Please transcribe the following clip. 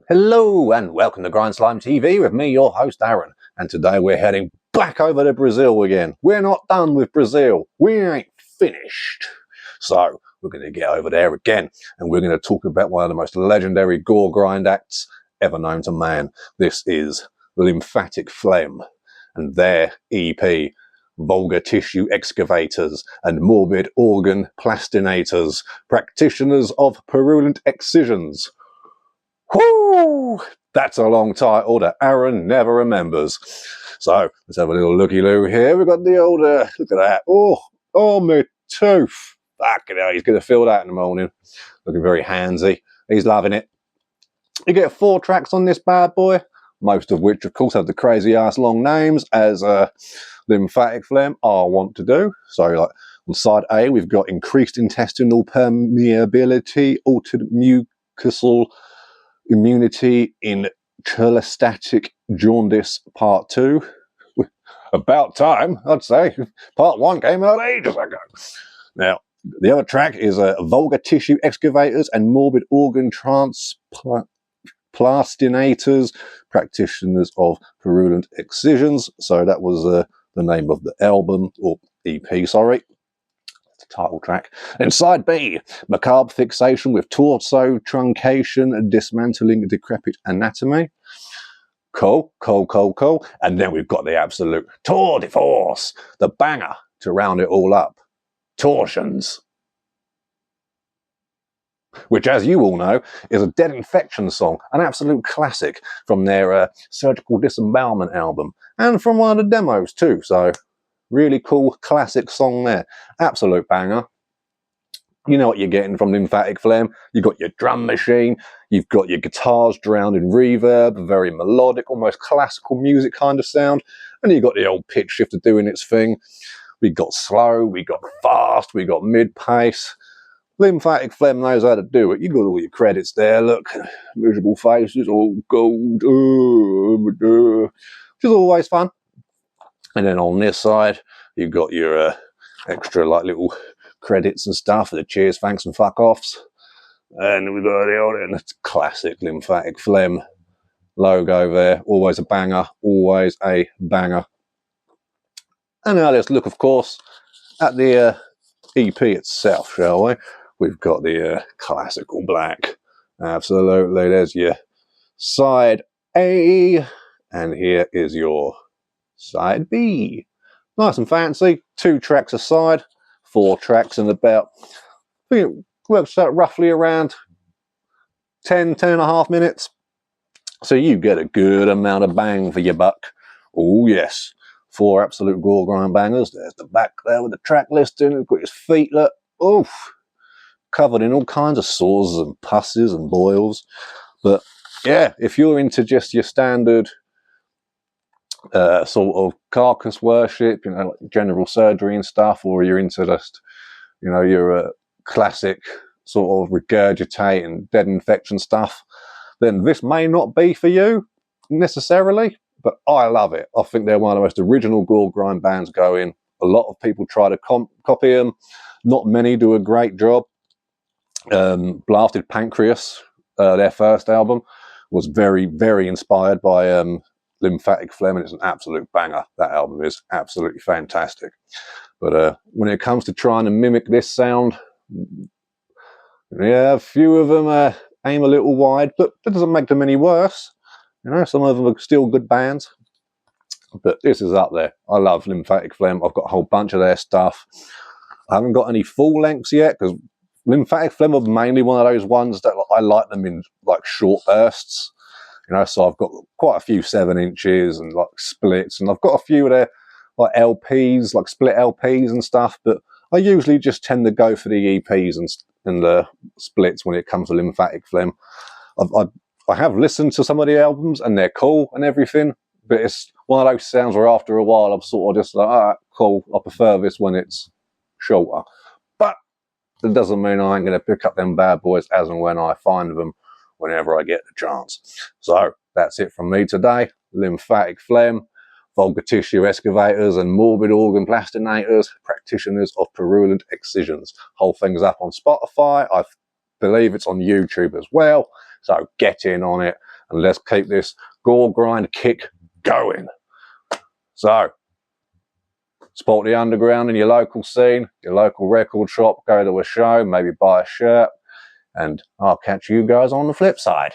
Hello and welcome to GrindslimeTV with me, your host Aaron. And today we're heading back over to Brazil again. We're not done with Brazil. We ain't finished. So we're going to get over there again and we're going to talk about one of the most legendary Goregrind acts ever known to man. This is Lymphatic Phlegm and their EP, Vulgar Tissue Excavators and Morbid Organ Plastinators, practitioners of Purulent Excisions. Whoo! That's a long title that Aaron never remembers. So let's have a little looky-loo here. We've got the old, look at that. Oh, my tooth. Fucking hell, he's going to feel that in the morning. Looking very handsy. He's loving it. You get 4 tracks on this bad boy, most of which, of course, have the crazy-ass long names, as Lymphatic Phlegm I want to do. So, like, on side A, we've got Increased Intestinal Permeability, Altered Mucosal Immunity in Cholestatic Jaundice Part 2. About time, I'd say. Part 1 came out ages ago. Now, the other track is Vulgar Tissue Excavators and Morbid Organ Plastinators, practitioners of Purulent Excisions. So that was the name of the album, or EP, sorry. Title track. And side B, Macabre Fixation with Torso Truncation and Dismantling Decrepit Anatomy. Cool. And then we've got the absolute tour de force, the banger to round it all up, Torsions. Which, as you all know, is a Dead Infection song, an absolute classic from their Surgical Disembowelment album, and from one of the demos too, so really cool classic song there. Absolute banger. You know what you're getting from Lymphatic Phlegm. You've got your drum machine, you've got your guitars drowned in reverb, very melodic, almost classical music kind of sound, and you've got the old pitch shifter doing its thing. We got slow, we got fast, we got mid-pace. Lymphatic Phlegm knows how to do it. You got all your credits there, look. Miserable faces, all gold, which is always fun. And then on this side, you've got your extra like little credits and stuff for the cheers, thanks, and fuck offs. And we've got the old and classic Lymphatic Phlegm logo there. Always a banger, always a banger. And now let's look, of course, at the EP itself, shall we? We've got the classical black. Absolutely, there's your side A, and here is your side B. Nice and fancy. 2 tracks a side, 4 tracks in about, I think it works out roughly around 10.5 minutes. So you get a good amount of bang for your buck. Oh yes, 4 absolute Goregrind bangers. There's the back there with the track listing. We've got his feet, look. Oof. Covered in all kinds of sores and pusses and boils. But yeah, if you're into just your standard sort of carcass worship, you know, like general surgery and stuff, or you're into just, you know, your classic sort of regurgitate and dead infection stuff, then this may not be for you necessarily, but I love it. I think they're one of the most original Goregrind bands going. A lot of people try to copy them. Not many do a great job. Blasted Pancreas, their first album, was very, very inspired by Lymphatic Phlegm, and it's an absolute banger. That album is absolutely fantastic. But when it comes to trying to mimic this sound, yeah, a few of them aim a little wide, but that doesn't make them any worse. You know, some of them are still good bands. But this is up there. I love Lymphatic Phlegm. I've got a whole bunch of their stuff. I haven't got any full lengths yet, because Lymphatic Phlegm are mainly one of those ones that I like them in like short bursts. You know, so I've got quite a few 7 inches and like splits, and I've got a few of their like LPs, like split LPs and stuff, but I usually just tend to go for the EPs and the splits when it comes to Lymphatic Phlegm. I have listened to some of the albums and they're cool and everything, but it's one of those sounds where after a while I'm sort of just like, all right, cool, I prefer this when it's shorter. But that doesn't mean I ain't going to pick up them bad boys as and when I find them, whenever I get the chance. So that's it from me today. Lymphatic Phlegm, Vulgar Tissue Excavators and Morbid Organ Plastinators, practitioners of Purulent Excisions. Whole thing's up on Spotify. I believe it's on YouTube as well. So get in on it. and let's keep this Goregrind kick going. So, support the underground in your local scene, your local record shop, go to a show, maybe buy a shirt, and I'll catch you guys on the flip side.